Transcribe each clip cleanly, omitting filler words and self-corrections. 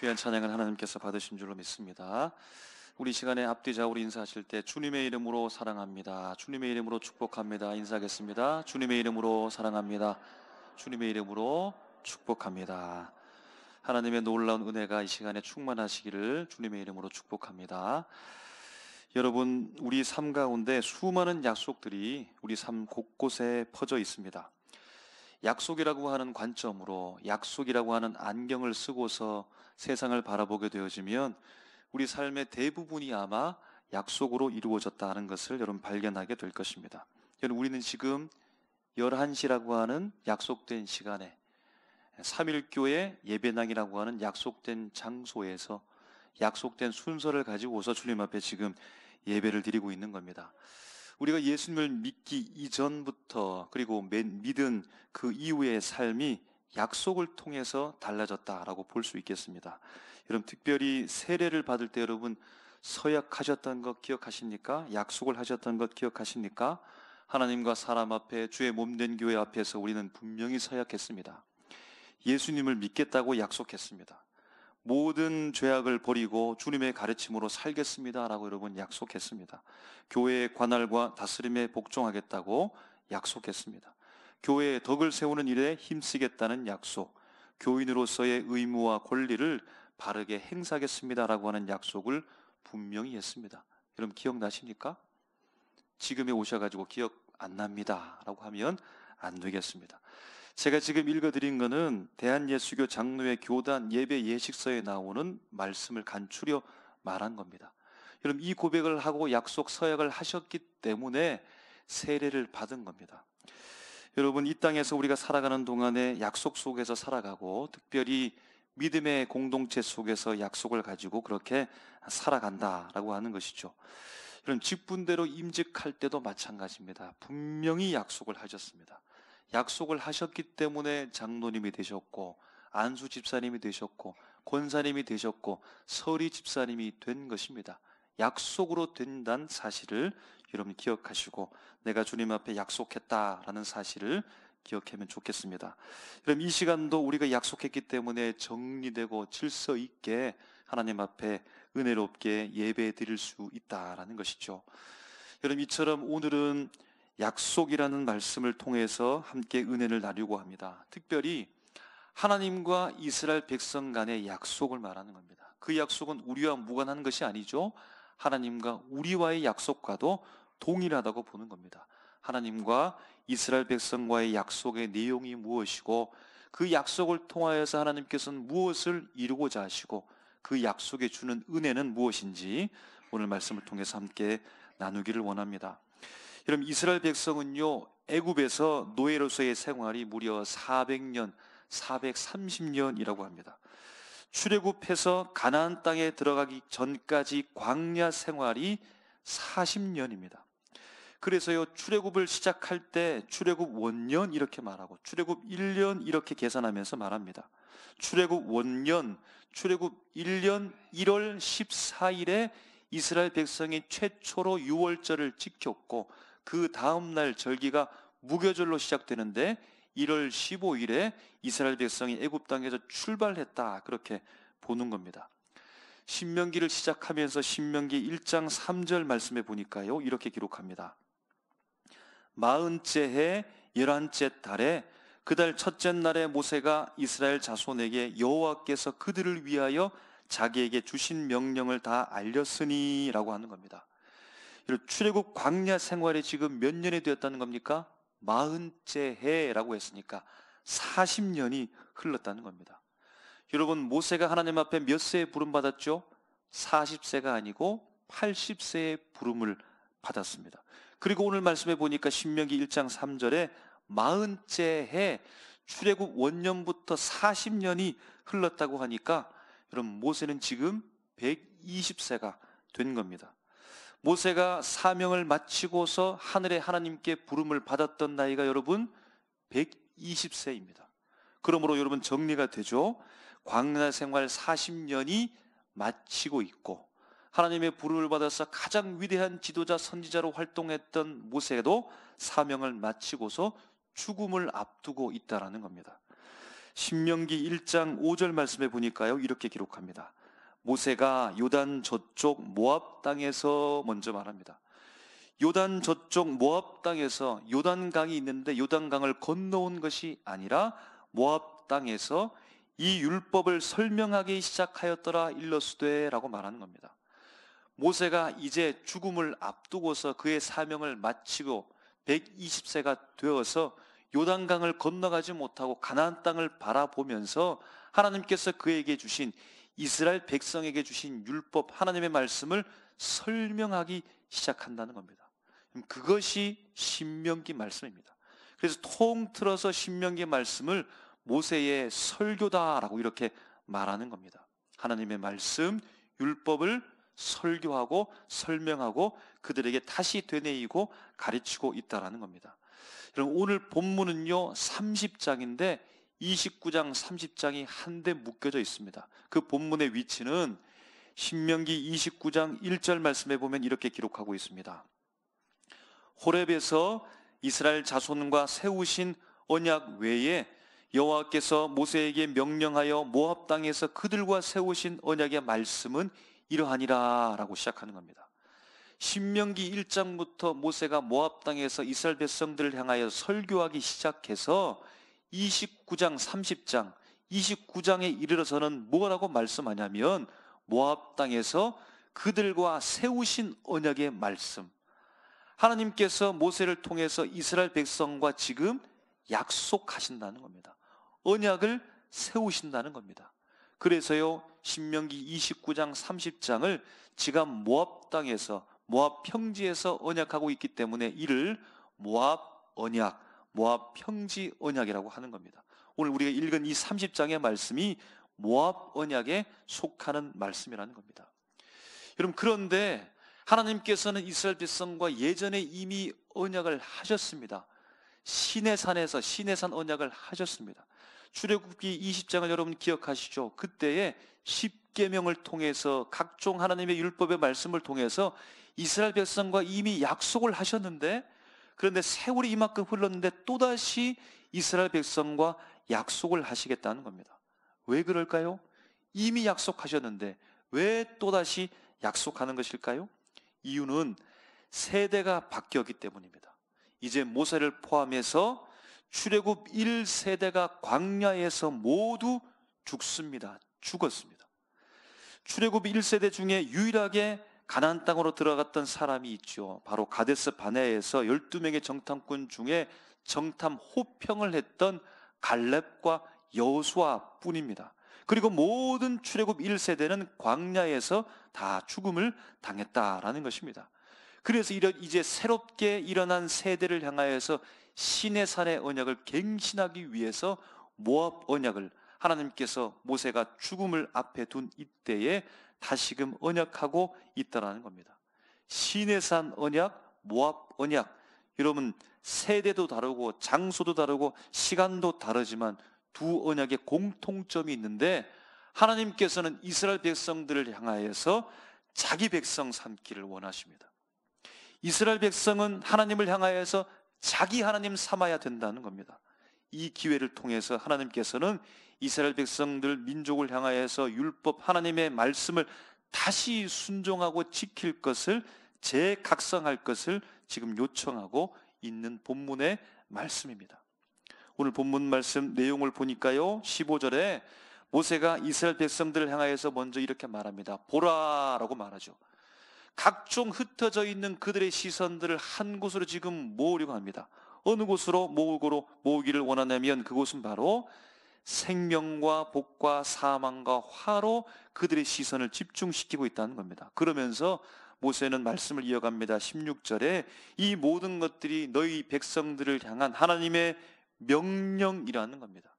귀한 찬양을 하나님께서 받으신 줄로 믿습니다. 우리 시간에 앞뒤자 우리 인사하실 때 주님의 이름으로 사랑합니다, 주님의 이름으로 축복합니다 인사하겠습니다. 주님의 이름으로 사랑합니다, 주님의 이름으로 축복합니다. 하나님의 놀라운 은혜가 이 시간에 충만하시기를 주님의 이름으로 축복합니다. 여러분, 우리 삶 가운데 수많은 약속들이 우리 삶 곳곳에 퍼져 있습니다. 약속이라고 하는 관점으로, 약속이라고 하는 안경을 쓰고서 세상을 바라보게 되어지면 우리 삶의 대부분이 아마 약속으로 이루어졌다는 것을 여러분 발견하게 될 것입니다. 여러분, 우리는 지금 11시라고 하는 약속된 시간에 3일교회 예배당이라고 하는 약속된 장소에서 약속된 순서를 가지고서 주님 앞에 지금 예배를 드리고 있는 겁니다. 우리가 예수님을 믿기 이전부터 그리고 믿은 그 이후의 삶이 약속을 통해서 달라졌다라고 볼 수 있겠습니다. 여러분, 특별히 세례를 받을 때 여러분 서약하셨던 것 기억하십니까? 약속을 하셨던 것 기억하십니까? 하나님과 사람 앞에, 주의 몸된 교회 앞에서 우리는 분명히 서약했습니다. 예수님을 믿겠다고 약속했습니다. 모든 죄악을 버리고 주님의 가르침으로 살겠습니다 라고 여러분 약속했습니다. 교회의 관할과 다스림에 복종하겠다고 약속했습니다. 교회의 덕을 세우는 일에 힘쓰겠다는 약속, 교인으로서의 의무와 권리를 바르게 행사하겠습니다 라고 하는 약속을 분명히 했습니다. 여러분 기억나십니까? 지금에 오셔가지고 기억 안 납니다 라고 하면 안 되겠습니다. 제가 지금 읽어드린 것은 대한예수교 장로회 교단 예배 예식서에 나오는 말씀을 간추려 말한 겁니다. 여러분, 이 고백을 하고 약속 서약을 하셨기 때문에 세례를 받은 겁니다. 여러분, 이 땅에서 우리가 살아가는 동안에 약속 속에서 살아가고, 특별히 믿음의 공동체 속에서 약속을 가지고 그렇게 살아간다라고 하는 것이죠. 여러분, 직분대로 임직할 때도 마찬가지입니다. 분명히 약속을 하셨습니다. 약속을 하셨기 때문에 장로님이 되셨고, 안수 집사님이 되셨고, 권사님이 되셨고, 서리 집사님이 된 것입니다. 약속으로 된다는 사실을 여러분 기억하시고, 내가 주님 앞에 약속했다라는 사실을 기억하면 좋겠습니다. 그럼 이 시간도 우리가 약속했기 때문에 정리되고 질서 있게 하나님 앞에 은혜롭게 예배 드릴 수 있다라는 것이죠. 여러분, 이처럼 오늘은 약속이라는 말씀을 통해서 함께 은혜를 나누려고 합니다. 특별히 하나님과 이스라엘 백성 간의 약속을 말하는 겁니다. 그 약속은 우리와 무관한 것이 아니죠. 하나님과 우리와의 약속과도 동일하다고 보는 겁니다. 하나님과 이스라엘 백성과의 약속의 내용이 무엇이고, 그 약속을 통하여서 하나님께서는 무엇을 이루고자 하시고, 그 약속에 주는 은혜는 무엇인지 오늘 말씀을 통해서 함께 나누기를 원합니다. 여러분, 이스라엘 백성은요, 애굽에서 노예로서의 생활이 무려 400년, 430년이라고 합니다. 출애굽해서 가나안 땅에 들어가기 전까지 광야 생활이 40년입니다. 그래서요, 출애굽을 시작할 때 출애굽 원년 이렇게 말하고 출애굽 1년 이렇게 계산하면서 말합니다. 출애굽 원년, 출애굽 1년 1월 14일에 이스라엘 백성이 최초로 유월절을 지켰고, 그 다음날 절기가 무교절로 시작되는데 1월 15일에 이스라엘 백성이 애굽 땅에서 출발했다, 그렇게 보는 겁니다. 신명기를 시작하면서 신명기 1장 3절 말씀에 보니까요, 이렇게 기록합니다. 40째 해 11째 달에 그달 첫째 날에 모세가 이스라엘 자손에게 여호와께서 그들을 위하여 자기에게 주신 명령을 다 알렸으니 라고 하는 겁니다. 출애굽 광야 생활이 지금 몇 년이 되었다는 겁니까? 40째 해라고 했으니까 40년이 흘렀다는 겁니다. 여러분, 모세가 하나님 앞에 몇 세에 부름받았죠? 40세가 아니고 80세의 부름을 받았습니다. 그리고 오늘 말씀해 보니까 신명기 1장 3절에 40째 해, 출애굽 원년부터 40년이 흘렀다고 하니까 여러분, 모세는 지금 120세가 된 겁니다. 모세가 사명을 마치고서 하늘의 하나님께 부름을 받았던 나이가 여러분 120세입니다. 그러므로 여러분 정리가 되죠. 광야 생활 40년이 마치고 있고, 하나님의 부름을 받아서 가장 위대한 지도자 선지자로 활동했던 모세도 사명을 마치고서 죽음을 앞두고 있다라는 겁니다. 신명기 1장 5절 말씀에 보니까요, 이렇게 기록합니다. 모세가 요단 저쪽 모압 땅에서 먼저 말합니다. 요단 저쪽 모압 땅에서 요단강이 있는데 요단강을 건너온 것이 아니라 모압 땅에서 이 율법을 설명하기 시작하였더라 일러스되라고 말하는 겁니다. 모세가 이제 죽음을 앞두고서 그의 사명을 마치고 120세가 되어서 요단강을 건너가지 못하고 가나안 땅을 바라보면서 하나님께서 그에게 주신, 이스라엘 백성에게 주신 율법, 하나님의 말씀을 설명하기 시작한다는 겁니다. 그것이 신명기 말씀입니다. 그래서 통틀어서 신명기 말씀을 모세의 설교다라고 이렇게 말하는 겁니다. 하나님의 말씀, 율법을 설교하고 설명하고 그들에게 다시 되뇌이고 가르치고 있다라는 겁니다. 여러분, 오늘 본문은요 30장인데 29장 30장이 한데 묶여져 있습니다. 그 본문의 위치는 신명기 29장 1절 말씀에 보면 이렇게 기록하고 있습니다. 호렙에서 이스라엘 자손과 세우신 언약 외에 여호와께서 모세에게 명령하여 모압 땅에서 그들과 세우신 언약의 말씀은 이러하니라 라고 시작하는 겁니다. 신명기 1장부터 모세가 모압 땅에서 이스라엘 백성들을 향하여 설교하기 시작해서 29장 30장 29장에 이르러서는 뭐라고 말씀하냐면 모압 땅에서 그들과 세우신 언약의 말씀, 하나님께서 모세를 통해서 이스라엘 백성과 지금 약속하신다는 겁니다. 언약을 세우신다는 겁니다. 그래서요 신명기 29장 30장을 지금 모압 땅에서 모압 평지에서 언약하고 있기 때문에 이를 모압 언약, 모압 평지 언약이라고 하는 겁니다. 오늘 우리가 읽은 이 30장의 말씀이 모압 언약에 속하는 말씀이라는 겁니다. 여러분, 그런데 하나님께서는 이스라엘 백성과 예전에 이미 언약을 하셨습니다. 시내산에서 시내산 언약을 하셨습니다. 출애굽기 20장을 여러분 기억하시죠? 그때에 십계명을 통해서 각종 하나님의 율법의 말씀을 통해서 이스라엘 백성과 이미 약속을 하셨는데, 그런데 세월이 이만큼 흘렀는데 또다시 이스라엘 백성과 약속을 하시겠다는 겁니다. 왜 그럴까요? 이미 약속하셨는데 왜 또다시 약속하는 것일까요? 이유는 세대가 바뀌었기 때문입니다. 이제 모세를 포함해서 출애굽 1세대가 광야에서 모두 죽었습니다. 출애굽 1세대 중에 유일하게 가나안 땅으로 들어갔던 사람이 있죠. 바로 가데스 바네아에서 12명의 정탐꾼 중에 정탐 호평을 했던 갈렙과 여호수아 뿐입니다. 그리고 모든 출애굽 1세대는 광야에서 다 죽음을 당했다라는 것입니다. 그래서 이제 새롭게 일어난 세대를 향하여서 시내산의 언약을 갱신하기 위해서 모압 언약을 하나님께서 모세가 죽음을 앞에 둔 이때에 다시금 언약하고 있다라는 겁니다. 시내산 언약, 모압 언약, 여러분 세대도 다르고 장소도 다르고 시간도 다르지만 두 언약의 공통점이 있는데, 하나님께서는 이스라엘 백성들을 향하여서 자기 백성 삼기를 원하십니다. 이스라엘 백성은 하나님을 향하여서 자기 하나님 삼아야 된다는 겁니다. 이 기회를 통해서 하나님께서는 이스라엘 백성들 민족을 향하여서 율법 하나님의 말씀을 다시 순종하고 지킬 것을, 재각성할 것을 지금 요청하고 있는 본문의 말씀입니다. 오늘 본문 말씀 내용을 보니까요 15절에 모세가 이스라엘 백성들을 향하여서 먼저 이렇게 말합니다. 보라라고 말하죠. 각종 흩어져 있는 그들의 시선들을 한 곳으로 지금 모으려고 합니다. 어느 곳으로 모으기를 원하냐면 그곳은 바로 생명과 복과 사망과 화로 그들의 시선을 집중시키고 있다는 겁니다. 그러면서 모세는 말씀을 이어갑니다. 16절에 이 모든 것들이 너희 백성들을 향한 하나님의 명령이라는 겁니다.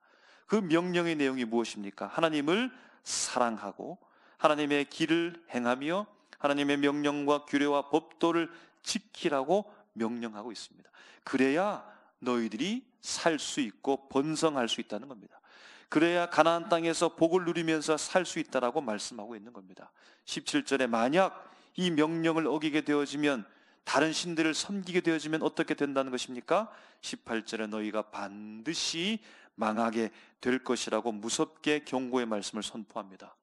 그 명령의 내용이 무엇입니까? 하나님을 사랑하고 하나님의 길을 행하며 하나님의 명령과 규례와 법도를 지키라고 명령하고 있습니다. 그래야 너희들이 살 수 있고 번성할 수 있다는 겁니다. 그래야 가나안 땅에서 복을 누리면서 살 수 있다라고 말씀하고 있는 겁니다. 17절에 만약 이 명령을 어기게 되어지면, 다른 신들을 섬기게 되어지면 어떻게 된다는 것입니까? 18절에 너희가 반드시 망하게 될 것이라고 무섭게 경고의 말씀을 선포합니다.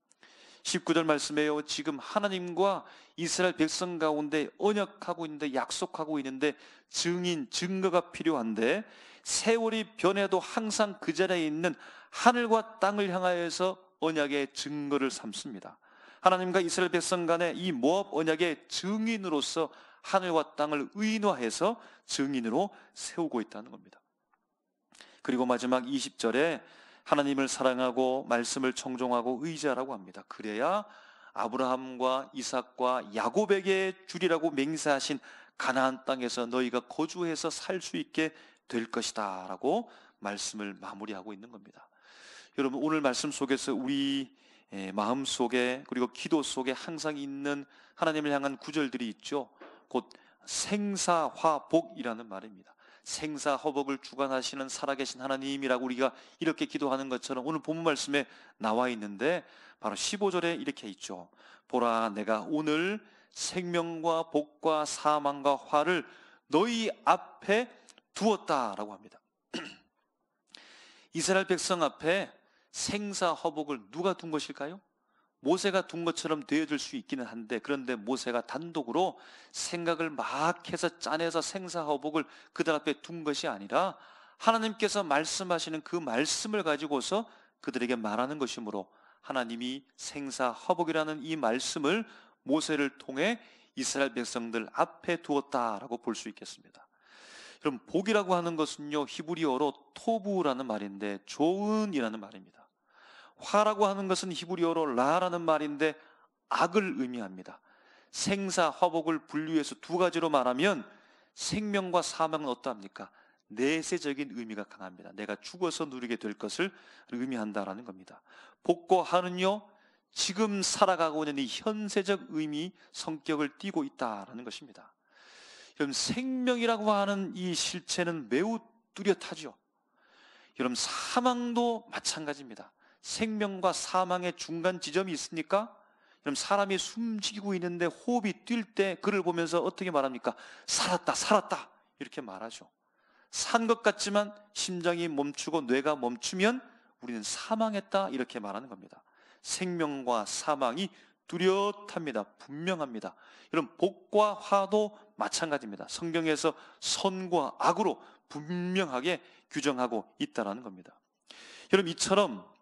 19절 말씀에요. 지금 하나님과 이스라엘 백성 가운데 언약하고 있는데, 약속하고 있는데 증인, 증거가 필요한데, 세월이 변해도 항상 그 자리에 있는 하늘과 땅을 향하여서 언약의 증거를 삼습니다. 하나님과 이스라엘 백성 간의 이 모압 언약의 증인으로서 하늘과 땅을 의인화해서 증인으로 세우고 있다는 겁니다. 그리고 마지막 20절에 하나님을 사랑하고 말씀을 청종하고 의지하라고 합니다. 그래야 아브라함과 이삭과 야곱에게 주리라고 맹세하신 가나안 땅에서 너희가 거주해서 살 수 있게 될 것이다 라고 말씀을 마무리하고 있는 겁니다. 여러분, 오늘 말씀 속에서 우리 마음 속에, 그리고 기도 속에 항상 있는 하나님을 향한 구절들이 있죠. 곧 생사화복이라는 말입니다. 생사화복을 주관하시는 살아계신 하나님이라고 우리가 이렇게 기도하는 것처럼 오늘 본문 말씀에 나와 있는데, 바로 15절에 이렇게 있죠. 보라, 내가 오늘 생명과 복과 사망과 화를 너희 앞에 두었다라고 합니다. 이스라엘 백성 앞에 생사화복을 누가 둔 것일까요? 모세가 둔 것처럼 되어줄 수 있기는 한데, 그런데 모세가 단독으로 생각을 막 해서 짜내서 생사화복을 그들 앞에 둔 것이 아니라 하나님께서 말씀하시는 그 말씀을 가지고서 그들에게 말하는 것이므로 하나님이 생사화복이라는 이 말씀을 모세를 통해 이스라엘 백성들 앞에 두었다라고 볼 수 있겠습니다. 그럼 복이라고 하는 것은요, 히브리어로 토부라는 말인데 좋은이라는 말입니다. 화라고 하는 것은 히브리어로 라라는 말인데 악을 의미합니다. 생사화복을 분류해서 두 가지로 말하면 생명과 사망은 어떠합니까? 내세적인 의미가 강합니다. 내가 죽어서 누리게 될 것을 의미한다라는 겁니다. 복과 화는요, 지금 살아가고 있는 이 현세적 의미, 성격을 띠고 있다라는 것입니다. 여러분, 생명이라고 하는 이 실체는 매우 뚜렷하죠. 여러분, 사망도 마찬가지입니다. 생명과 사망의 중간 지점이 있습니까? 여러분, 사람이 숨쉬고 있는데 호흡이 뛸 때 그를 보면서 어떻게 말합니까? 살았다, 살았다 이렇게 말하죠. 산 것 같지만 심장이 멈추고 뇌가 멈추면 우리는 사망했다 이렇게 말하는 겁니다. 생명과 사망이 뚜렷합니다. 분명합니다. 여러분, 복과 화도 마찬가지입니다. 성경에서 선과 악으로 분명하게 규정하고 있다는 겁니다. 여러분, 이처럼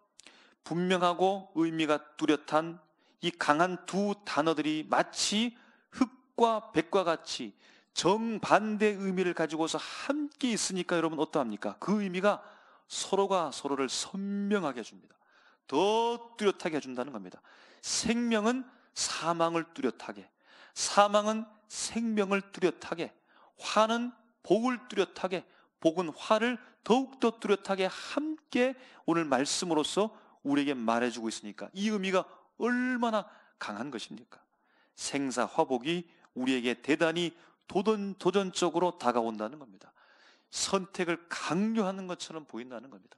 분명하고 의미가 뚜렷한 이 강한 두 단어들이 마치 흑과 백과 같이 정반대의 의미를 가지고서 함께 있으니까 여러분 어떠합니까? 그 의미가 서로가 서로를 선명하게 해줍니다. 더 뚜렷하게 해준다는 겁니다. 생명은 사망을 뚜렷하게, 사망은 생명을 뚜렷하게, 화는 복을 뚜렷하게, 복은 화를 더욱더 뚜렷하게 함께 오늘 말씀으로서 우리에게 말해주고 있으니까 이 의미가 얼마나 강한 것입니까? 생사화복이 우리에게 대단히 도전적으로 다가온다는 겁니다. 선택을 강요하는 것처럼 보인다는 겁니다.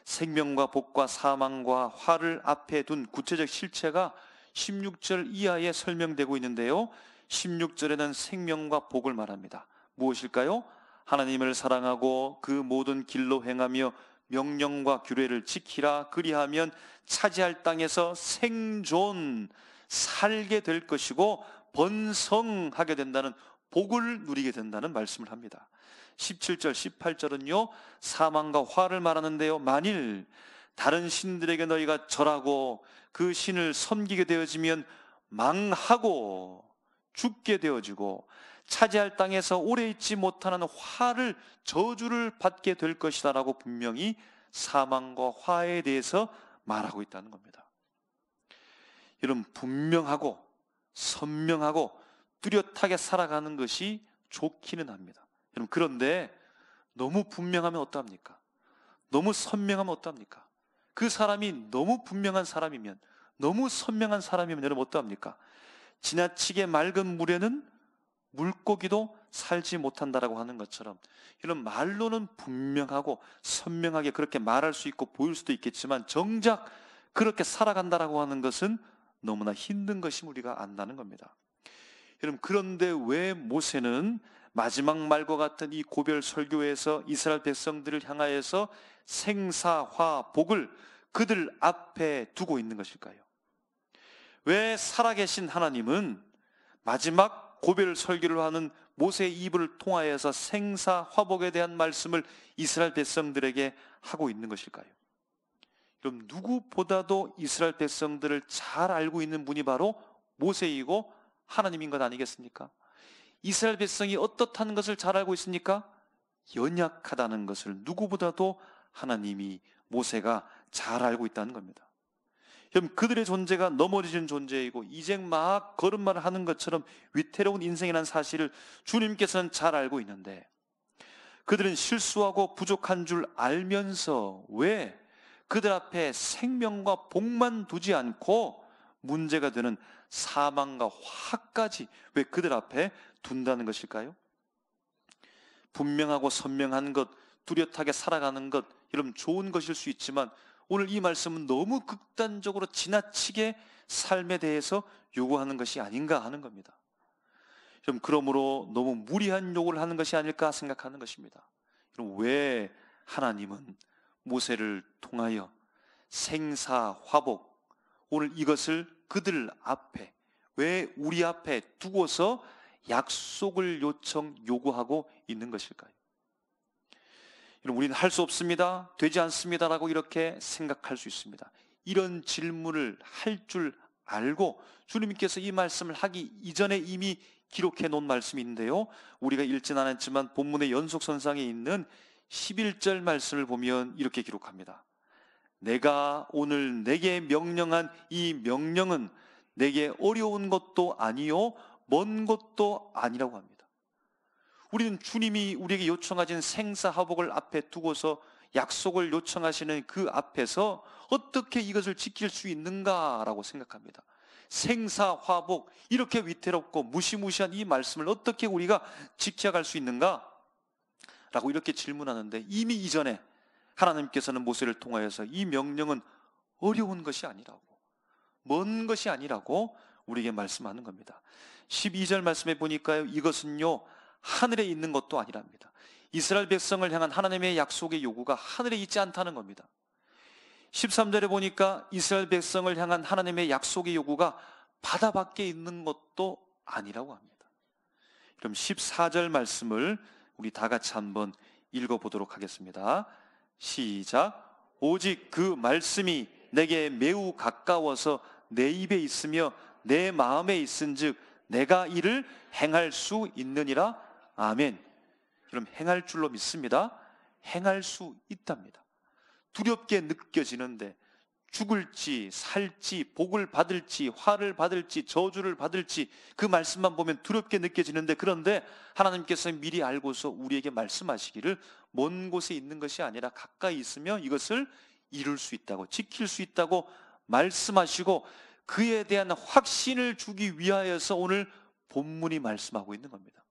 생명과 복과 사망과 화를 앞에 둔 구체적 실체가 16절 이하에 설명되고 있는데요, 16절에는 생명과 복을 말합니다. 무엇일까요? 하나님을 사랑하고 그 모든 길로 행하며 명령과 규례를 지키라. 그리하면 차지할 땅에서 생존, 살게 될 것이고 번성하게 된다는, 복을 누리게 된다는 말씀을 합니다. 17절, 18절은요 사망과 화를 말하는데요, 만일 다른 신들에게 너희가 절하고 그 신을 섬기게 되어지면 망하고 죽게 되어지고 차지할 땅에서 오래 있지 못하는 화를, 저주를 받게 될 것이다 라고 분명히 사망과 화에 대해서 말하고 있다는 겁니다. 여러분, 분명하고 선명하고 뚜렷하게 살아가는 것이 좋기는 합니다. 여러분, 그런데 너무 분명하면 어떡합니까? 너무 선명하면 어떡합니까? 그 사람이 너무 분명한 사람이면, 너무 선명한 사람이면 여러분 어떡합니까? 지나치게 맑은 물에는 물고기도 살지 못한다라고 하는 것처럼, 이런 말로는 분명하고 선명하게 그렇게 말할 수 있고 보일 수도 있겠지만 정작 그렇게 살아간다라고 하는 것은 너무나 힘든 것이 우리가 안다는 겁니다. 여러분, 그런데 왜 모세는 마지막 말과 같은 이 고별 설교에서 이스라엘 백성들을 향하여서 생사화복을 그들 앞에 두고 있는 것일까요? 왜 살아계신 하나님은 마지막 고별 설교를 하는 모세의 입을 통하여서 생사화복에 대한 말씀을 이스라엘 백성들에게 하고 있는 것일까요? 그럼 누구보다도 이스라엘 백성들을 잘 알고 있는 분이 바로 모세이고 하나님인 것 아니겠습니까? 이스라엘 백성이 어떻다는 것을 잘 알고 있습니까? 연약하다는 것을 누구보다도 하나님이, 모세가 잘 알고 있다는 겁니다. 그럼 그들의 존재가 넘어지는 존재이고 이제 막 걸음마를 하는 것처럼 위태로운 인생이라는 사실을 주님께서는 잘 알고 있는데, 그들은 실수하고 부족한 줄 알면서 왜 그들 앞에 생명과 복만 두지 않고 문제가 되는 사망과 화까지 왜 그들 앞에 둔다는 것일까요? 분명하고 선명한 것, 뚜렷하게 살아가는 것, 여러분 좋은 것일 수 있지만 오늘 이 말씀은 너무 극단적으로 지나치게 삶에 대해서 요구하는 것이 아닌가 하는 겁니다. 그러므로 너무 무리한 요구를 하는 것이 아닐까 생각하는 것입니다. 그럼 왜 하나님은 모세를 통하여 생사화복, 오늘 이것을 그들 앞에, 왜 우리 앞에 두고서 약속을 요구하고 있는 것일까요? 우리는 할 수 없습니다, 되지 않습니다라고 이렇게 생각할 수 있습니다. 이런 질문을 할 줄 알고 주님께서 이 말씀을 하기 이전에 이미 기록해 놓은 말씀이 있는데요, 우리가 읽진 않았지만 본문의 연속선상에 있는 11절 말씀을 보면 이렇게 기록합니다. 내가 오늘 내게 명령한 이 명령은 내게 어려운 것도 아니요 먼 것도 아니라고 합니다. 우리는 주님이 우리에게 요청하신 생사화복을 앞에 두고서 약속을 요청하시는 그 앞에서 어떻게 이것을 지킬 수 있는가라고 생각합니다. 생사화복, 이렇게 위태롭고 무시무시한 이 말씀을 어떻게 우리가 지켜갈 수 있는가? 라고 이렇게 질문하는데, 이미 이전에 하나님께서는 모세를 통하여서 이 명령은 어려운 것이 아니라고, 먼 것이 아니라고 우리에게 말씀하는 겁니다. 12절 말씀에 보니까요, 이것은요 하늘에 있는 것도 아니랍니다. 이스라엘 백성을 향한 하나님의 약속의 요구가 하늘에 있지 않다는 겁니다. 13절에 보니까 이스라엘 백성을 향한 하나님의 약속의 요구가 바다 밖에 있는 것도 아니라고 합니다. 그럼 14절 말씀을 우리 다 같이 한번 읽어보도록 하겠습니다. 시작. 오직 그 말씀이 내게 매우 가까워서 내 입에 있으며 내 마음에 있은즉 내가 이를 행할 수 있느니라. 아멘. 그럼 행할 줄로 믿습니다. 행할 수 있답니다. 두렵게 느껴지는데 죽을지 살지 복을 받을지 화를 받을지 저주를 받을지 그 말씀만 보면 두렵게 느껴지는데, 그런데 하나님께서 미리 알고서 우리에게 말씀하시기를 먼 곳에 있는 것이 아니라 가까이 있으며 이것을 이룰 수 있다고, 지킬 수 있다고 말씀하시고 그에 대한 확신을 주기 위하여서 오늘 본문이 말씀하고 있는 겁니다.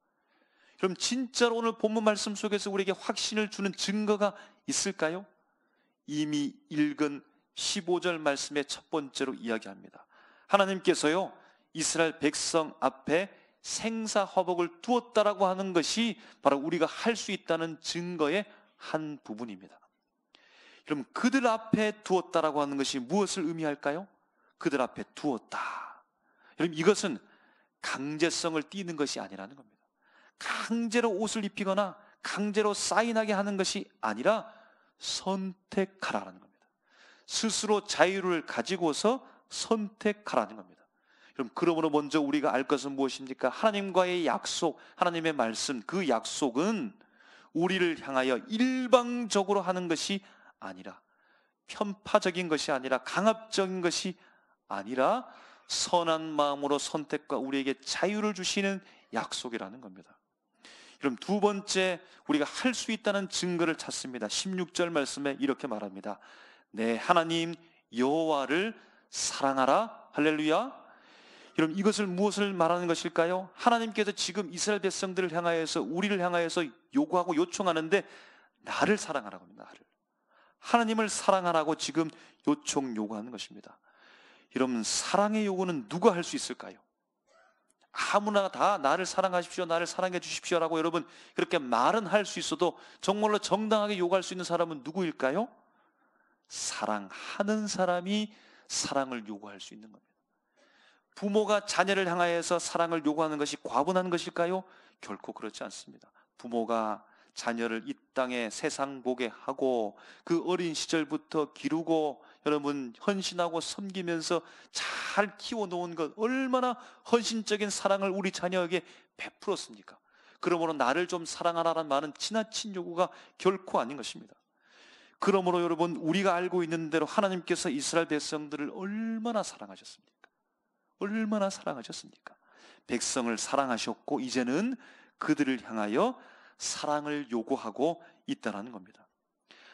그럼 진짜로 오늘 본문 말씀 속에서 우리에게 확신을 주는 증거가 있을까요? 이미 읽은 15절 말씀의 첫 번째로 이야기합니다. 하나님께서요 이스라엘 백성 앞에 생사화복을 두었다라고 하는 것이 바로 우리가 할 수 있다는 증거의 한 부분입니다. 그럼 그들 앞에 두었다라고 하는 것이 무엇을 의미할까요? 그들 앞에 두었다. 여러분, 이것은 강제성을 띠는 것이 아니라는 겁니다. 강제로 옷을 입히거나 강제로 사인하게 하는 것이 아니라 선택하라는 겁니다. 스스로 자유를 가지고서 선택하라는 겁니다. 그러므로 먼저 우리가 알 것은 무엇입니까? 하나님과의 약속, 하나님의 말씀, 그 약속은 우리를 향하여 일방적으로 하는 것이 아니라, 편파적인 것이 아니라, 강압적인 것이 아니라 선한 마음으로 선택과 우리에게 자유를 주시는 약속이라는 겁니다. 그럼 두 번째, 우리가 할 수 있다는 증거를 찾습니다. 16절 말씀에 이렇게 말합니다. 내 하나님 여호와를 사랑하라. 할렐루야. 여러분, 이것을 무엇을 말하는 것일까요? 하나님께서 지금 이스라엘 백성들을 향하여서, 우리를 향하여서 요구하고 요청하는데 나를 사랑하라고 합니다. 나를. 하나님을 사랑하라고 지금 요구하는 것입니다. 여러분, 사랑의 요구는 누가 할 수 있을까요? 아무나 다 나를 사랑하십시오, 나를 사랑해 주십시오라고 여러분 그렇게 말은 할 수 있어도 정말로 정당하게 요구할 수 있는 사람은 누구일까요? 사랑하는 사람이 사랑을 요구할 수 있는 겁니다. 부모가 자녀를 향하여서 사랑을 요구하는 것이 과분한 것일까요? 결코 그렇지 않습니다. 부모가 자녀를 이 땅에 세상 보게 하고 그 어린 시절부터 기르고 여러분 헌신하고 섬기면서 잘 키워놓은 것, 얼마나 헌신적인 사랑을 우리 자녀에게 베풀었습니까? 그러므로 나를 좀 사랑하라는 말은 지나친 요구가 결코 아닌 것입니다. 그러므로 여러분 우리가 알고 있는 대로 하나님께서 이스라엘 백성들을 얼마나 사랑하셨습니까? 얼마나 사랑하셨습니까? 백성을 사랑하셨고 이제는 그들을 향하여 사랑을 요구하고 있다는 겁니다.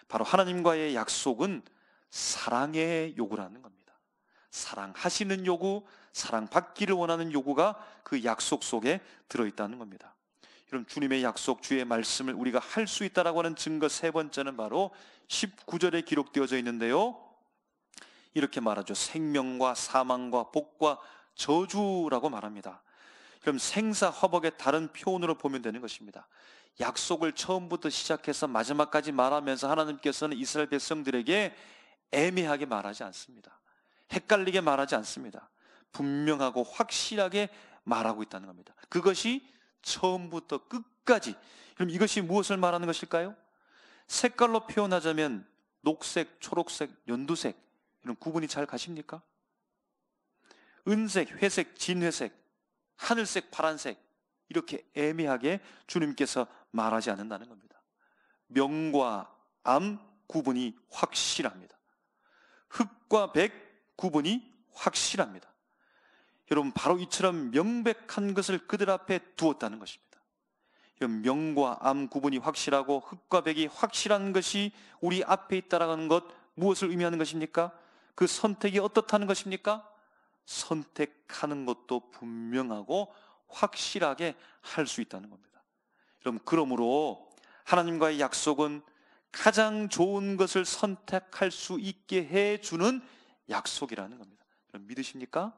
바로 하나님과의 약속은 사랑의 요구라는 겁니다. 사랑하시는 요구, 사랑받기를 원하는 요구가 그 약속 속에 들어있다는 겁니다. 여러분 주님의 약속, 주의 말씀을 우리가 할 수 있다라고 하는 증거 세 번째는 바로 19절에 기록되어져 있는데요, 이렇게 말하죠. 생명과 사망과 복과 저주라고 말합니다. 그럼 생사화복의 다른 표현으로 보면 되는 것입니다. 약속을 처음부터 시작해서 마지막까지 말하면서 하나님께서는 이스라엘 백성들에게 애매하게 말하지 않습니다. 헷갈리게 말하지 않습니다. 분명하고 확실하게 말하고 있다는 겁니다. 그것이 처음부터 끝까지. 그럼 이것이 무엇을 말하는 것일까요? 색깔로 표현하자면 녹색, 초록색, 연두색, 이런 구분이 잘 가십니까? 은색, 회색, 진회색, 하늘색, 파란색, 이렇게 애매하게 주님께서 말하지 않는다는 겁니다. 명과 암 구분이 확실합니다. 흑과 백 구분이 확실합니다. 여러분 바로 이처럼 명백한 것을 그들 앞에 두었다는 것입니다. 명과 암 구분이 확실하고 흑과 백이 확실한 것이 우리 앞에 있다는 것, 무엇을 의미하는 것입니까? 그 선택이 어떻다는 것입니까? 선택하는 것도 분명하고 확실하게 할 수 있다는 겁니다. 여러분 그러므로 하나님과의 약속은 가장 좋은 것을 선택할 수 있게 해주는 약속이라는 겁니다. 여러분 믿으십니까?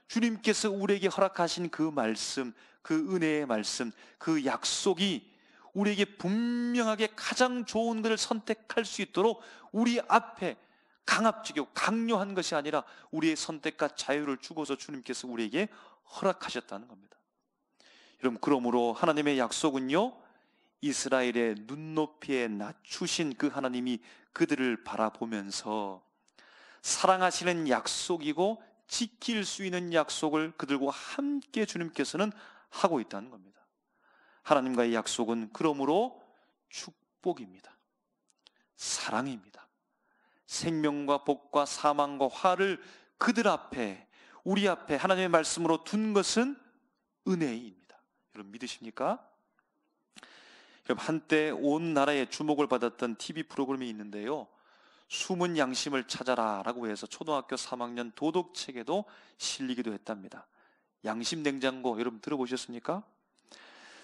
주님께서 우리에게 허락하신 그 말씀, 그 은혜의 말씀, 그 약속이 우리에게 분명하게 가장 좋은 것을 선택할 수 있도록 우리 앞에 강압적이고 강요한 것이 아니라 우리의 선택과 자유를 주고서 주님께서 우리에게 허락하셨다는 겁니다. 여러분 그러므로 하나님의 약속은요, 이스라엘의 눈높이에 낮추신 그 하나님이 그들을 바라보면서 사랑하시는 약속이고 지킬 수 있는 약속을 그들과 함께 주님께서는 하고 있다는 겁니다. 하나님과의 약속은 그러므로 축복입니다. 사랑입니다. 생명과 복과 사망과 화를 그들 앞에, 우리 앞에 하나님의 말씀으로 둔 것은 은혜입니다. 여러분 믿으십니까? 여러분 한때 온 나라에 주목을 받았던 TV 프로그램이 있는데요, 숨은 양심을 찾아라 라고 해서 초등학교 3학년 도덕책에도 실리기도 했답니다. 양심 냉장고 여러분 들어보셨습니까?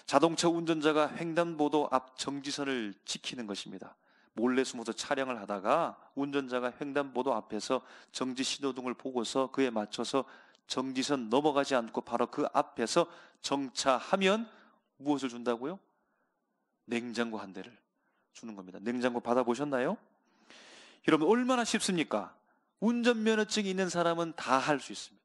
자동차 운전자가 횡단보도 앞 정지선을 지키는 것입니다. 몰래 숨어서 촬영을 하다가 운전자가 횡단보도 앞에서 정지 신호등을 보고서 그에 맞춰서 정지선 넘어가지 않고 바로 그 앞에서 정차하면 무엇을 준다고요? 냉장고 한 대를 주는 겁니다. 냉장고 받아보셨나요? 여러분 얼마나 쉽습니까? 운전면허증이 있는 사람은 다 할 수 있습니다.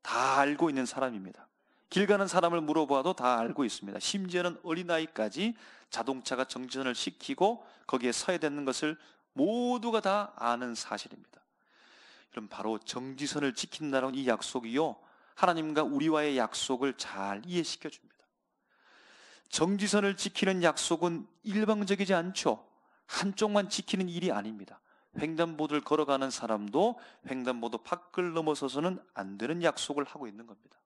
다 알고 있는 사람입니다. 길 가는 사람을 물어봐도 다 알고 있습니다. 심지어는 어린아이까지 자동차가 정지선을 시키고 거기에 서야 되는 것을 모두가 다 아는 사실입니다. 그럼 바로 정지선을 지킨다는 이 약속이요, 하나님과 우리와의 약속을 잘 이해시켜 줍니다. 정지선을 지키는 약속은 일방적이지 않죠. 한쪽만 지키는 일이 아닙니다. 횡단보도를 걸어가는 사람도 횡단보도 밖을 넘어서서는 안 되는 약속을 하고 있는 겁니다.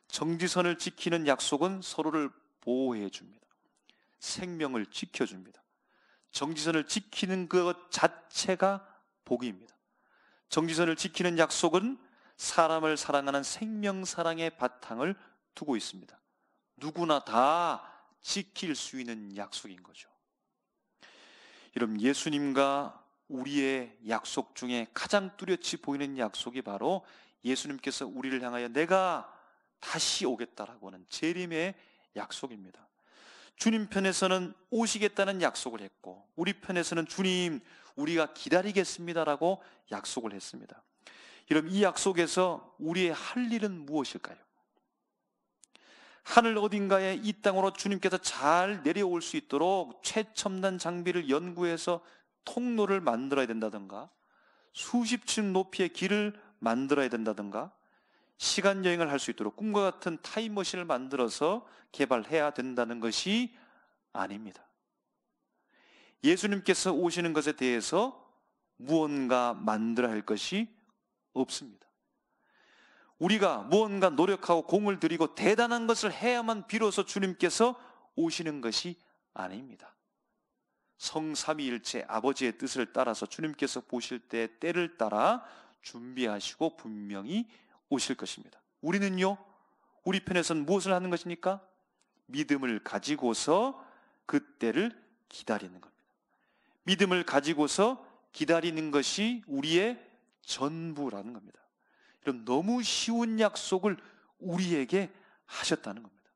정지선을 지키는 약속은 서로를 보호해 줍니다. 생명을 지켜줍니다. 정지선을 지키는 것 자체가 복입니다. 정지선을 지키는 약속은 사람을 사랑하는 생명사랑의 바탕을 두고 있습니다. 누구나 다 지킬 수 있는 약속인 거죠. 여러분 예수님과 우리의 약속 중에 가장 뚜렷이 보이는 약속이 바로 예수님께서 우리를 향하여 내가 다시 오겠다라고 하는 재림의 약속입니다. 주님 편에서는 오시겠다는 약속을 했고, 우리 편에서는 주님 우리가 기다리겠습니다라고 약속을 했습니다. 여러분, 이 약속에서 우리의 할 일은 무엇일까요? 하늘 어딘가에 이 땅으로 주님께서 잘 내려올 수 있도록 최첨단 장비를 연구해서 통로를 만들어야 된다든가, 수십 층 높이의 길을 만들어야 된다든가, 시간 여행을 할 수 있도록 꿈과 같은 타임머신을 만들어서 개발해야 된다는 것이 아닙니다. 예수님께서 오시는 것에 대해서 무언가 만들어야 할 것이 없습니다. 우리가 무언가 노력하고 공을 들이고 대단한 것을 해야만 비로소 주님께서 오시는 것이 아닙니다. 성삼위일체 아버지의 뜻을 따라서 주님께서 보실 때 때를 따라 준비하시고 분명히 오실 것입니다. 우리는요, 우리 편에서는 무엇을 하는 것입니까? 믿음을 가지고서 그 때를 기다리는 겁니다. 믿음을 가지고서 기다리는 것이 우리의 전부라는 겁니다. 이런 너무 쉬운 약속을 우리에게 하셨다는 겁니다.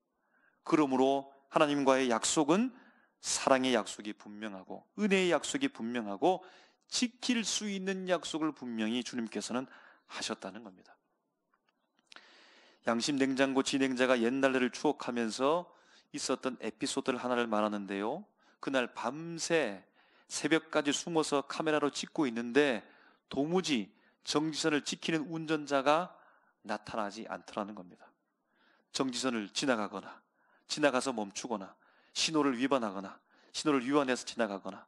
그러므로 하나님과의 약속은 사랑의 약속이 분명하고 은혜의 약속이 분명하고 지킬 수 있는 약속을 분명히 주님께서는 하셨다는 겁니다. 양심 냉장고 진행자가 옛날을 추억하면서 있었던 에피소드를 하나를 말하는데요, 그날 밤새 새벽까지 숨어서 카메라로 찍고 있는데 도무지 정지선을 지키는 운전자가 나타나지 않더라는 겁니다. 정지선을 지나가거나 지나가서 멈추거나 신호를 위반하거나 신호를 위반해서 지나가거나,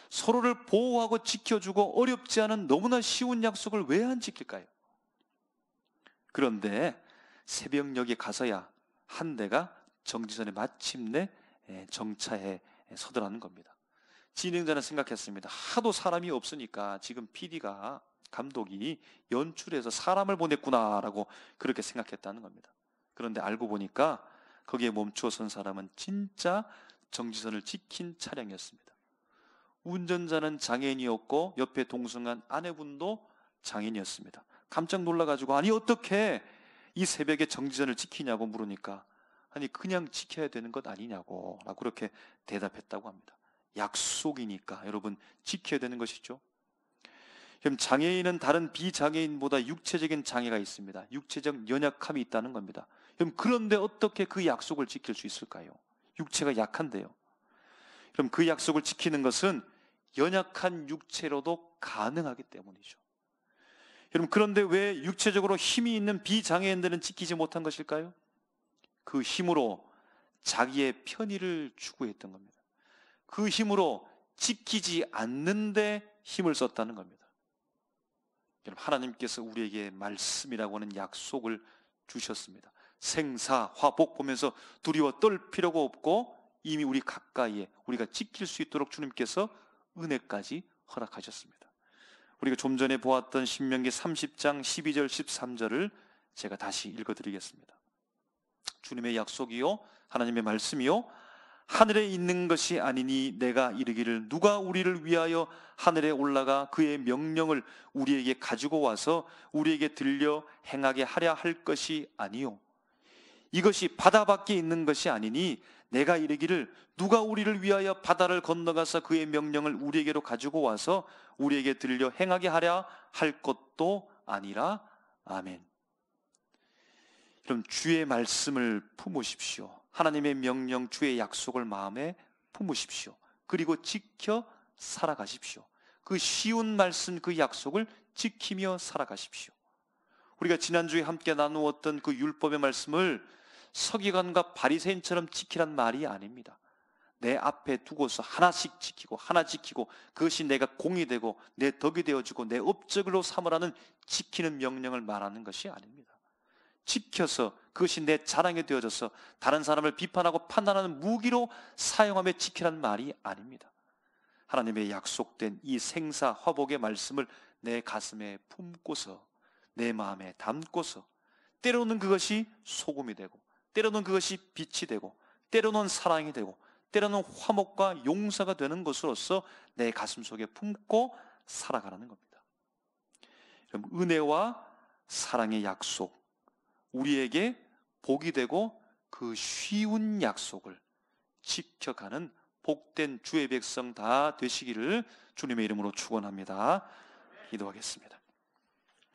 서로를 보호하고 지켜주고 어렵지 않은 너무나 쉬운 약속을 왜 안 지킬까요? 그런데 새벽녘에 가서야 한 대가 정지선에 마침내 정차해 서더라는 겁니다. 진행자는 생각했습니다. 하도 사람이 없으니까 지금 PD가, 감독이 연출해서 사람을 보냈구나라고 그렇게 생각했다는 겁니다. 그런데 알고 보니까 거기에 멈추어 선 사람은 진짜 정지선을 지킨 차량이었습니다. 운전자는 장애인이었고 옆에 동승한 아내분도 장애인이었습니다. 깜짝 놀라가지고 아니 어떻게 이 새벽에 정지선을 지키냐고 물으니까 아니 그냥 지켜야 되는 것 아니냐고 라고 그렇게 대답했다고 합니다. 약속이니까 여러분 지켜야 되는 것이죠. 그럼 장애인은 다른 비장애인보다 육체적인 장애가 있습니다. 육체적 연약함이 있다는 겁니다. 그럼 그런데 어떻게 그 약속을 지킬 수 있을까요? 육체가 약한데요. 그럼 그 약속을 지키는 것은 연약한 육체로도 가능하기 때문이죠. 여러분, 그런데 왜 육체적으로 힘이 있는 비장애인들은 지키지 못한 것일까요? 그 힘으로 자기의 편의를 추구했던 겁니다. 그 힘으로 지키지 않는데 힘을 썼다는 겁니다. 여러분, 하나님께서 우리에게 말씀이라고 하는 약속을 주셨습니다. 생사, 화복 보면서 두려워 떨 필요가 없고 이미 우리 가까이에 우리가 지킬 수 있도록 주님께서 은혜까지 허락하셨습니다. 우리가 좀 전에 보았던 신명기 30장 12절 13절을 제가 다시 읽어드리겠습니다. 주님의 약속이요 하나님의 말씀이요 하늘에 있는 것이 아니니 내가 이르기를 누가 우리를 위하여 하늘에 올라가 그의 명령을 우리에게 가지고 와서 우리에게 들려 행하게 하려 할 것이 아니요 이것이 바다 밖에 있는 것이 아니니 내가 이르기를 누가 우리를 위하여 바다를 건너가서 그의 명령을 우리에게로 가지고 와서 우리에게 들려 행하게 하려 할 것도 아니라. 아멘. 그럼 주의 말씀을 품으십시오. 하나님의 명령, 주의 약속을 마음에 품으십시오. 그리고 지켜 살아가십시오. 그 쉬운 말씀, 그 약속을 지키며 살아가십시오. 우리가 지난주에 함께 나누었던 그 율법의 말씀을 서기관과 바리새인처럼 지키란 말이 아닙니다. 내 앞에 두고서 하나씩 지키고 하나 지키고 그것이 내가 공이 되고 내 덕이 되어지고 내 업적으로 삼으라는 지키는 명령을 말하는 것이 아닙니다. 지켜서 그것이 내 자랑이 되어져서 다른 사람을 비판하고 판단하는 무기로 사용하며 지키란 말이 아닙니다. 하나님의 약속된 이 생사 화복의 말씀을 내 가슴에 품고서 내 마음에 담고서 때로는 그것이 소금이 되고 때로는 그것이 빛이 되고 때로는 사랑이 되고 때로는 화목과 용서가 되는 것으로서 내 가슴 속에 품고 살아가라는 겁니다. 은혜와 사랑의 약속, 우리에게 복이 되고 그 쉬운 약속을 지켜가는 복된 주의 백성 다 되시기를 주님의 이름으로 축원합니다. 기도하겠습니다.